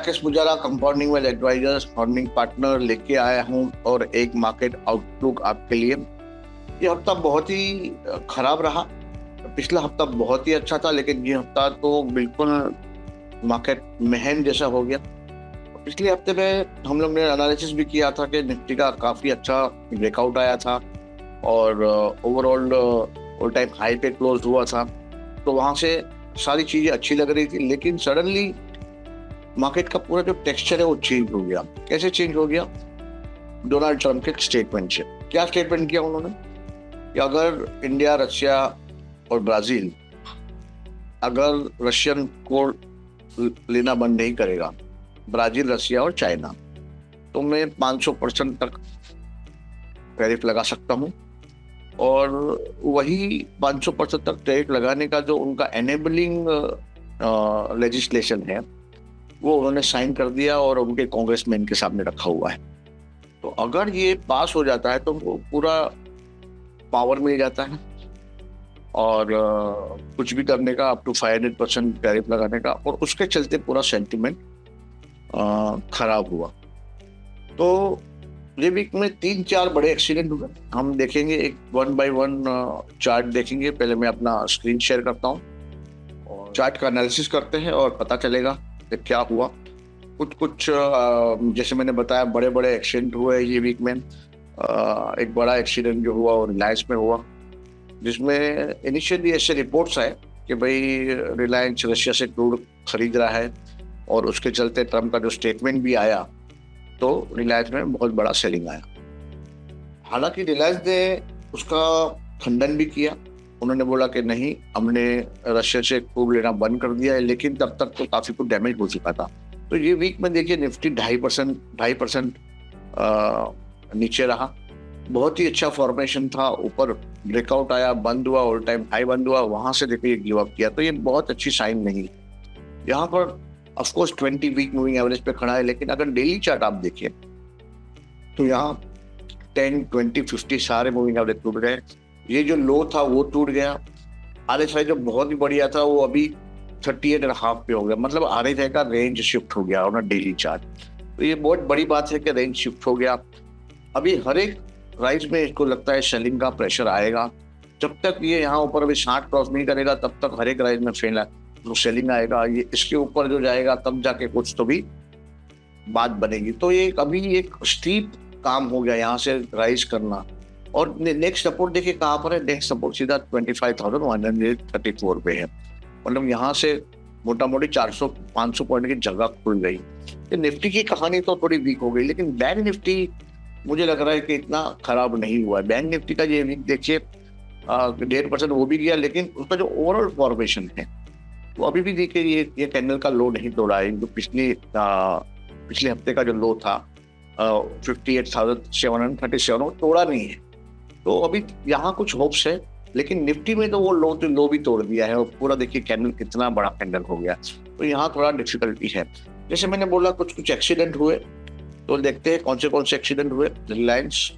Rakesh Pujara, Compounding Wealth Advisors, funding partner लेके आया हूँ और एक मार्केट आउटलुक आपके लिए। ये हफ्ता बहुत ही खराब रहा। पिछला हफ्ता बहुत ही अच्छा था, लेकिन ये हफ्ता तो बिल्कुल मार्केट महन जैसा हो गया। पिछले हफ्ते में हम लोग ने एनालिसिस भी किया था कि निफ्टी का काफ़ी अच्छा ब्रेकआउट आया था और ओवरऑल ऑल टाइम हाई पे क्लोज हुआ था, तो वहाँ से सारी चीज़ें अच्छी लग रही थी। लेकिन सडनली मार्केट का पूरा जो टेक्सचर है वो चेंज हो गया। कैसे चेंज हो गया? डोनाल्ड ट्रंप के स्टेटमेंट से। क्या स्टेटमेंट किया उन्होंने कि अगर इंडिया, रशिया और ब्राज़ील अगर रशियन को लेना बंद नहीं करेगा, ब्राज़ील, रशिया और चाइना, तो मैं 500% तक टैरिफ लगा सकता हूँ। और वही 500% तक टैरिफ लगाने का जो उनका एनेबलिंग लेजिस्लेशन है वो उन्होंने साइन कर दिया और उनके कांग्रेसमैन के सामने रखा हुआ है। तो अगर ये पास हो जाता है तो उनको पूरा पावर मिल जाता है और कुछ भी करने का, अप टू 500% टैरिफ लगाने का, और उसके चलते पूरा सेंटिमेंट खराब हुआ। तो ये वीक में 3-4 बड़े एक्सीडेंट हुए। हम देखेंगे, एक 1 बाय 1 चार्ट देखेंगे। पहले मैं अपना स्क्रीन शेयर करता हूँ और चार्ट का एनालिसिस करते हैं और पता चलेगा कि क्या हुआ। कुछ जैसे मैंने बताया, बड़े बड़े एक्सीडेंट हुए ये वीक में। एक बड़ा एक्सीडेंट जो हुआ वो रिलायंस में हुआ, जिसमें इनिशियली ऐसे रिपोर्ट्स आए कि भाई रिलायंस रशिया से क्रूड खरीद रहा है और उसके चलते ट्रम्प का जो स्टेटमेंट भी आया तो रिलायंस में बहुत बड़ा सेलिंग आया। हालांकि रिलायंस ने उसका खंडन भी किया। उन्होंने बोला कि नहीं, हमने रशिया से क्रूड लेना बंद कर दिया है, लेकिन तब तक तो काफ़ी कुछ डैमेज हो चुका था। तो ये वीक में देखिए निफ्टी 2.5% नीचे रहा। बहुत ही अच्छा फॉर्मेशन था, ऊपर ब्रेकआउट आया, बंद हुआ, ऑल टाइम हाई बंद हुआ, वहाँ से देखिए गिव अप किया। तो ये बहुत अच्छी साइन नहीं। यहाँ पर ऑफकोर्स 20 वीक मूविंग एवरेज पे खड़ा है, लेकिन अगर डेली चार्ट आप देखिए तो यहाँ 10, 20, 50 सारे मूविंग एवरेज टूट गए। ये जो लो था वो टूट गया। RSI जो बहुत ही बढ़िया था वो अभी 38.5 पे हो गया। मतलब RSI का रेंज शिफ्ट हो गया ऑन डेली चार्ट। तो ये बहुत बड़ी बात है कि रेंज शिफ्ट हो गया। अभी हर एक प्राइस में इसको लगता है सेलिंग का प्रेशर आएगा। जब तक ये यहाँ ऊपर अभी 60 क्रॉस नहीं करेगा तब तक हर एक प्राइस में सेलिंग आएगा। ये इसके ऊपर जो जाएगा तब जाके कुछ तो भी बात बनेगी। तो ये अभी एक स्टीप काम हो गया यहाँ से राइज करना। और नेक्स्ट सपोर्ट देखिए कहाँ पर है। नेक्स्ट सपोर्ट सीधा 25,134 पे है। मतलब यहाँ से मोटा मोटी 400-500 पॉइंट की जगह खुल गई। तो निफ्टी की कहानी तो थोड़ी वीक हो गई, लेकिन बैंक निफ्टी मुझे लग रहा है कि इतना खराब नहीं हुआ है। बैंक निफ्टी का ये वीक देखिए 1.5% वो भी गया, लेकिन उसका जो ओवरऑल फॉर्मेशन है वो अभी भी देखिए ये कैंडल का लो नहीं तोड़ा है। जो पिछले हफ्ते का जो लो था 58,737 वो तोड़ा नहीं है। तो अभी यहाँ कुछ होप्स है, लेकिन निफ्टी में तो वो लो भी तोड़ दिया है और पूरा देखिए कैंडल कितना बड़ा कैंडल हो गया। तो यहाँ थोड़ा डिफिकल्टी है। जैसे मैंने बोला कुछ एक्सीडेंट हुए, तो देखते हैं कौन से एक्सीडेंट हुए। रिलायंस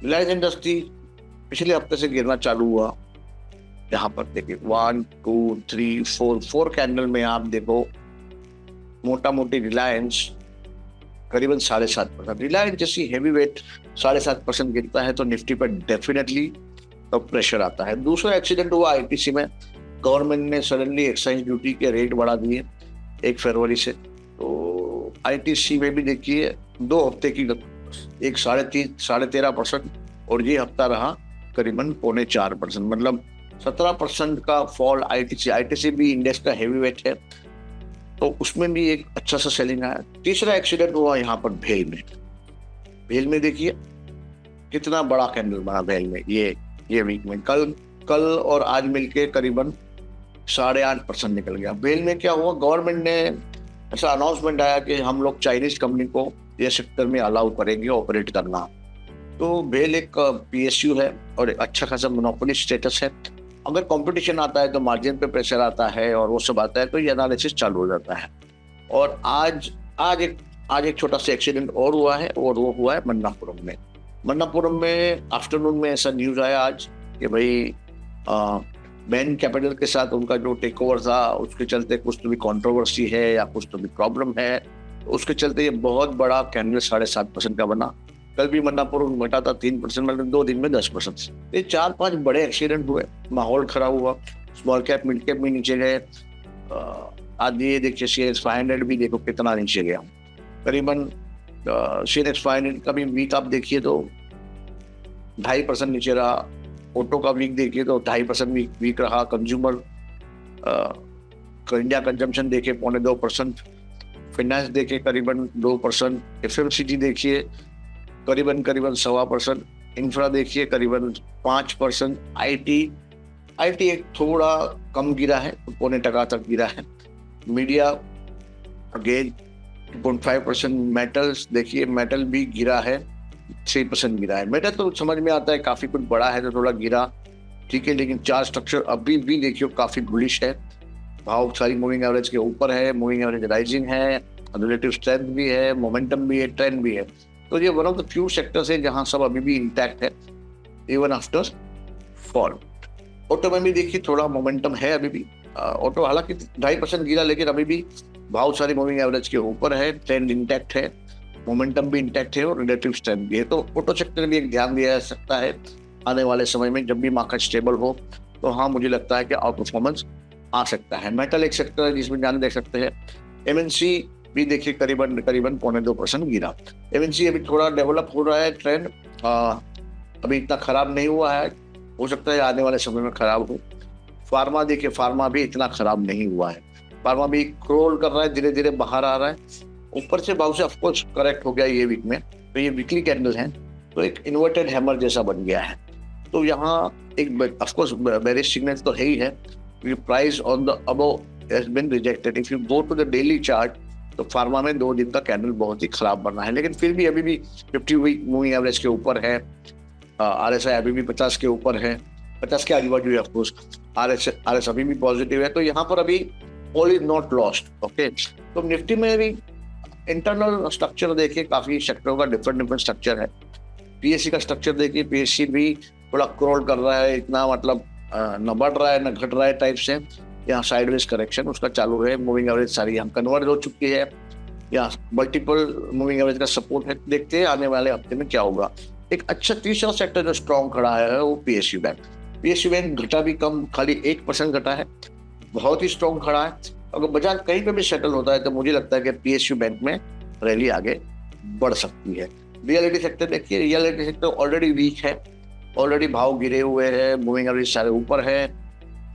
इंडस्ट्री पिछले हफ्ते से गिरना चालू हुआ। यहाँ पर देखिए 1, 2, 3, 4 कैंडल में आप देखो मोटा मोटी रिलायंस करीबन 7.5%। रिलायंस जैसी हैवी वेट 7.5% गिरता है तो निफ्टी पर डेफिनेटली तो प्रेशर आता है। दूसरा एक्सीडेंट हुआ ITC में। गवर्नमेंट ने सडनली एक्साइज ड्यूटी के रेट बढ़ा दिए 1 फरवरी से। तो ITC में भी देखिए 2 हफ्ते की एक 13.5% और ये हफ्ता रहा करीबन 3.25%। मतलब 17% का फॉल ITC भी इंडेक्स का हैवी वेट है, तो उसमें भी एक अच्छा सा सेलिंग आया। तीसरा एक्सीडेंट हुआ यहाँ पर भेल में देखिए कितना बड़ा कैंडल बना भेल में ये वीक में। कल और आज मिलके करीबन 8.5% निकल गया। भेल में क्या हुआ, गवर्नमेंट ने ऐसा अनाउंसमेंट आया कि हम लोग चाइनीज कंपनी को ये सेक्टर में अलाउ करेंगे ऑपरेट करना। तो भेल एक PSU है और एक अच्छा खासा मोनोपोली स्टेटस है। अगर कंपटीशन आता है तो मार्जिन पे प्रेशर आता है और वो सब आता है, तो ये एनालिसिस चालू हो जाता है। और आज एक छोटा सा एक्सीडेंट और हुआ है, और वो हुआ है मन्नापुरम में आफ्टरनून में ऐसा न्यूज़ आया आज कि भाई बैन कैपिटल के साथ उनका जो टेक ओवर था उसके चलते कुछ तो भी कंट्रोवर्सी है या कुछ तो भी प्रॉब्लम है, उसके चलते ये बहुत बड़ा कैंडल 7.5% का बना। कल भी मन्नापुर घटा था 3%, मतलब 2 दिन में 10%। ये 4-5 बड़े एक्सीडेंट हुए, माहौल खराब हुआ, स्मॉल कैप मिड कैप भी नीचे गए। आज ये देखिए CNX 500 भी देखो कितना नीचे गया, करीबन CNX 500 का भी वीक आप देखिए तो 2.5% नीचे रहा। ऑटो का वीक देखिए तो 2.5% वीक रहा। कंज्यूमर इंडिया कंजम्पशन देखिए 0.25%, फाइनेंस देखिए करीबन 2%, FMCG देखिए करीबन 1.25%, इंफ्रा देखिए करीबन 5%, IT एक थोड़ा कम गिरा है, 0.25% तक गिरा है। मीडिया अगेन 2.5%, मेटल्स देखिए मेटल भी गिरा है, 6% गिरा है। मेटल तो समझ में आता है काफी कुछ बड़ा है तो थोड़ा गिरा, ठीक है, लेकिन चार्ट स्ट्रक्चर अभी भी देखियो काफी बुलिश है। भाव सारी मूविंग एवरेज के ऊपर है, मूविंग एवरेज राइजिंग है, रिलेटिव स्ट्रेंथ भी है, मोमेंटम भी है, ट्रेंड भी है। तो ये one of the few sectors है जहां सब अभी भी इंटैक्ट है इवन आफ्टर फॉल। ऑटो में भी देखिए थोड़ा मोमेंटम है अभी भी। ऑटो हालांकि 2.5% गिरा, लेकिन अभी भी भाव सारी मूविंग एवरेज के ऊपर है, ट्रेंड इंटैक्ट है, मोमेंटम भी इंटैक्ट है और रिलेटिव स्ट्रेंथ भी है। तो ऑटो सेक्टर भी एक ध्यान दिया जा सकता है आने वाले समय में, जब भी मार्केट स्टेबल हो तो हाँ मुझे लगता है कि आउट परफॉर्मेंस आ सकता है। मेटल एक सेक्टर है जिसमें ध्यान दे सकते हैं। MNC भी देखिए करीबन 0.2% गिरा। MNC अभी थोड़ा डेवलप हो रहा है, ट्रेंड अभी इतना खराब नहीं हुआ है, हो सकता है आने वाले समय में खराब हो। फार्मा देखिए, फार्मा भी इतना खराब नहीं हुआ है, फार्मा भी क्रोल कर रहा है, धीरे धीरे बाहर आ रहा है। ऊपर से भाव से ऑफकोर्स करेक्ट हो गया ये वीक में, तो ये वीकली कैंडल है तो एक इन्वर्टेड हैमर जैसा बन गया है। तो यहाँ एक ऑफकोर्स बेरिश सिग्नल तो है ही है, price on the above has been rejected. If you go to the daily chart तो फार्मा में 2 दिन का कैंडल बहुत ही खराब बना है, लेकिन फिर भी अभी भी 50 वीक मूविंग एवरेज के ऊपर है। RSI अभी भी 50 के ऊपर है, 50 के आजू बाजू है ऑफकोर्स। RS अभी भी पॉजिटिव है, तो यहाँ पर अभी all is not lost. Okay, तो निफ्टी में भी इंटरनल स्ट्रक्चर देखिए, काफी सेक्टरों का डिफरेंट स्ट्रक्चर है। PSE का स्ट्रक्चर देखिए, PSE भी थोड़ा क्रोल कर रहा है, इतना मतलब न बढ़ रहा है न घट रहा है टाइप से। यहाँ साइडवेज करेक्शन उसका चालू है, मूविंग एवरेज सारी यहाँ कन्वर्ट हो चुकी है, यहाँ मल्टीपल मूविंग एवरेज का सपोर्ट है। देखते हैं आने वाले हफ्ते में क्या होगा। एक अच्छा तीसरा सेक्टर जो स्ट्रॉन्ग खड़ा है वो PSU बैंक। PSU बैंक घटा भी कम, खाली 1% घटा है, बहुत ही स्ट्रॉन्ग खड़ा है। अगर बाजार कहीं पे भी सेटल होता है तो मुझे लगता है कि PSU बैंक में रैली आगे बढ़ सकती है। रियलिटी सेक्टर देखिए, रियलिटी सेक्टर ऑलरेडी वीक है, ऑलरेडी भाव गिरे हुए हैं, मूविंग एवरेज सारे ऊपर है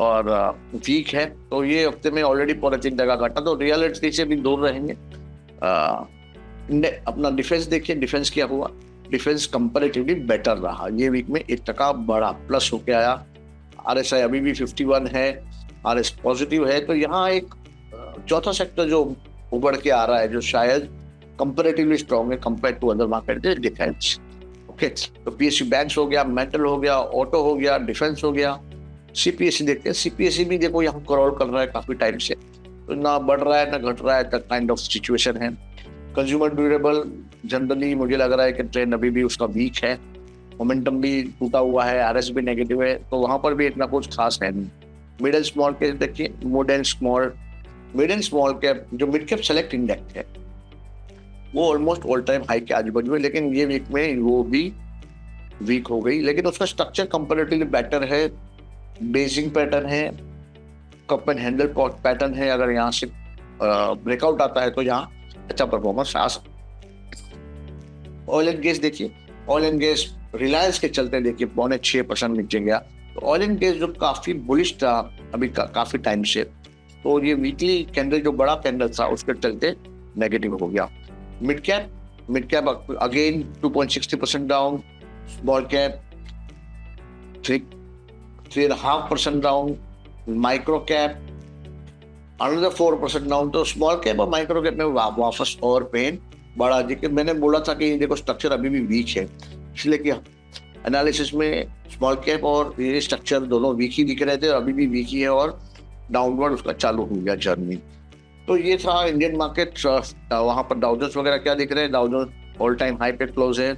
और वीक है, तो ये हफ्ते में ऑलरेडी 3% घटा, तो रियलिटी से भी दूर रहेंगे। अपना डिफेंस देखिए, डिफेंस क्या हुआ, डिफेंस कंपैरेटिवली बेटर रहा, ये वीक में 1% बढ़ा, प्लस होके आया। RSI अभी भी 51 है, RS पॉजिटिव है। तो यहाँ एक चौथा सेक्टर जो उभर के आ रहा है, जो शायद कंपैरेटिवली स्ट्रॉन्ग है compare to other market, defence. Okay, तो PSU बैंक्स हो गया, मेटल हो गया, ऑटो हो गया, डिफेंस हो गया। CPSE देखते हैं, CPSE भी देखो यहाँ क्रॉल कर रहा है काफी टाइम से, तो ना बढ़ रहा है ना घट रहा है, काइंड ऑफ सिचुएशन है। कंज्यूमर ड्यूरेबल जनरली मुझे लग रहा है कि ट्रेंड अभी भी उसका वीक है, मोमेंटम भी टूटा हुआ है, RS भी नेगेटिव है, तो वहां पर भी इतना कुछ खास है नहीं। मिड एंड स्मॉल कैप देखिए, मिड एंड स्मॉल कैप जो मिड कैप सेलेक्ट इंडेक्स है वो ऑलमोस्ट ऑल टाइम हाई के आजू बाजू है, लेकिन ये वीक में वो भी वीक हो गई, लेकिन उसका स्ट्रक्चर कंपैरेटिवली बेटर है, बेसिंग पैटर्न है, कप एंड हैंडल पैटर्न है। अगर यहाँ से ब्रेकआउट आता है तो यहाँ अच्छा परफॉर्मेंस आ सकता है। ऑयल एंड गैस देखिए, ऑयल एंड गैस रिलायंस के चलते देखिए 6.5% नीचे गया, तो ऑयल एंड गैस जो काफी बुलिश था अभी काफी टाइम से, तो ये वीकली कैंडल जो बड़ा कैंडल था उसके चलते नेगेटिव हो गया। Mid cap again 2.60% down, small cap 3.5% down, micro cap another 4% down. तो स्मॉल कैप और माइक्रो कैप में वापस और पेन बढ़ा। देखिए मैंने बोला था कि देखो स्ट्रक्चर अभी भी वीक है, इसलिए कि एनालिसिस में स्मॉल कैप और ये स्ट्रक्चर दोनों वीक ही दिख रहे थे, अभी भी वीक ही है और डाउनवर्ड उसका चालू हो गया जर्नी। तो ये था इंडियन मार्केट। वहां पर डाउ जोन्स वगैरह क्या दिख रहे हैं, Dow Jones all time high पे क्लोज है,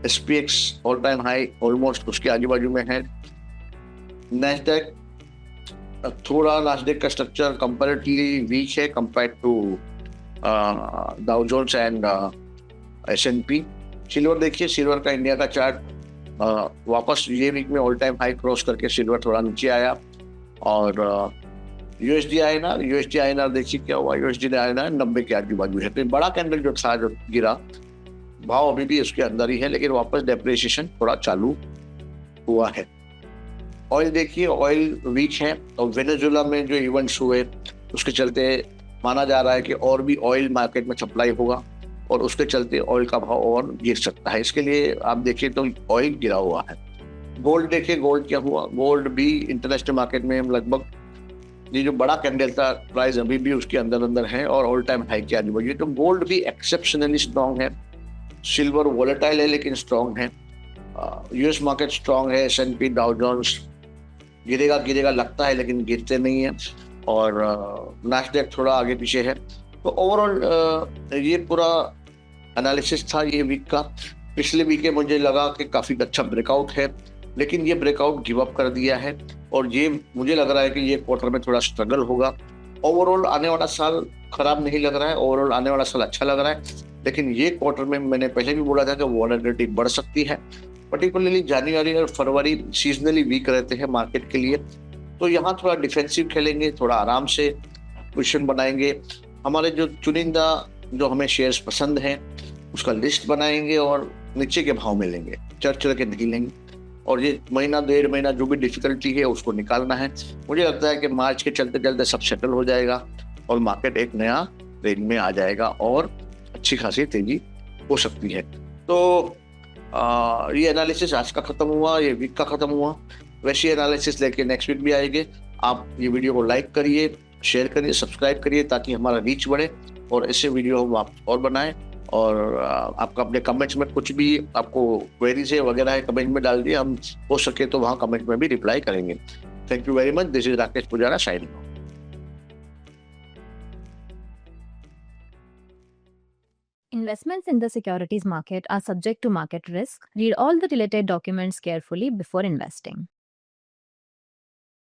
SPX all time high almost उसके आजू बाजू में है। नैस्डैक थोड़ा, नास्डेक का स्ट्रक्चर कंपैरेटिवली वीक है compare to Dow Jones and S&P। Silver देखिए, सिल्वर का इंडिया का चार्ट वापस ये वीक में ऑल टाइम हाई क्रॉस करके सिल्वर थोड़ा नीचे आया। और यूएसडी आईएनआर देखिए क्या हुआ, यूएसडी आईएनआर 90 के आजू बाजू है। तो बड़ा कैंडल जो था जो गिरा, भाव अभी भी उसके अंदर ही है, लेकिन वापस डेप्रिसिएशन थोड़ा चालू हुआ है। ऑयल देखिए, ऑयल वीक है और वेनेजुएला में जो इवेंट्स हुए उसके चलते माना जा रहा है कि और भी ऑयल मार्केट में सप्लाई होगा और उसके चलते ऑयल का भाव और गिर सकता है। इसके लिए आप देखिए तो ऑयल गिरा हुआ है। गोल्ड देखिए, गोल्ड क्या हुआ, गोल्ड भी इंटरनेशनल मार्केट में लगभग ये जो बड़ा कैंडल था प्राइस अभी भी उसके अंदर अंदर है और ऑल टाइम हाई के आजू बाजू। तो गोल्ड भी एक्सेप्शनली स्ट्रांग है। सिल्वर वोलेटाइल है लेकिन स्ट्रांग है। यूएस मार्केट स्ट्रांग है। S&P डाउ जोन्स गिरेगा गिरेगा लगता है लेकिन गिरते नहीं है। और नैस्डैक थोड़ा आगे पीछे है। तो ओवरऑल ये पूरा एनालिसिस था ये वीक का। पिछले वीक मुझे लगा कि काफ़ी अच्छा ब्रेकआउट है, लेकिन ये ब्रेकआउट गिव अप कर दिया है और ये मुझे लग रहा है कि ये क्वार्टर में थोड़ा स्ट्रगल होगा। ओवरऑल आने वाला साल खराब नहीं लग रहा है, ओवरऑल आने वाला साल अच्छा लग रहा है, लेकिन ये क्वार्टर में मैंने पहले भी बोला था कि वॉलेटिलिटी बढ़ सकती है। पर्टिकुलरली जनवरी और फरवरी सीजनली वीक रहते हैं मार्केट के लिए। तो यहाँ थोड़ा डिफेंसिव खेलेंगे, थोड़ा आराम से पोजीशन बनाएंगे। हमारे जो चुनिंदा जो हमें शेयर्स पसंद हैं उसका लिस्ट बनाएंगे और नीचे के भाव में लेंगे, चढ़ के नहीं लेंगे। और ये महीना 1.5 महीना जो भी डिफिकल्टी है उसको निकालना है। मुझे लगता है कि मार्च के चलते चलते सब सेटल हो जाएगा और मार्केट एक नया रेंज में आ जाएगा और अच्छी खासी तेजी हो सकती है। तो ये एनालिसिस आज का खत्म हुआ, ये वीक का खत्म हुआ। वैसी एनालिसिस लेके नेक्स्ट वीक भी आएंगे। आप ये वीडियो को लाइक करिए, शेयर करिए, सब्सक्राइब करिए ताकि हमारा रीच बढ़े और ऐसे वीडियो हम आप और बनाएं। और आपका अपने कमेंट्स में कुछ भी आपको क्वेरीज है वगैरह है कमेंट में डाल दिए, हम हो सके तो वहाँ कमेंट में भी रिप्लाई करेंगे। Thank you very much. This is Rakesh Pujara signing off. Investments in the securities market are subject to market risk. Read all the related documents carefully before investing.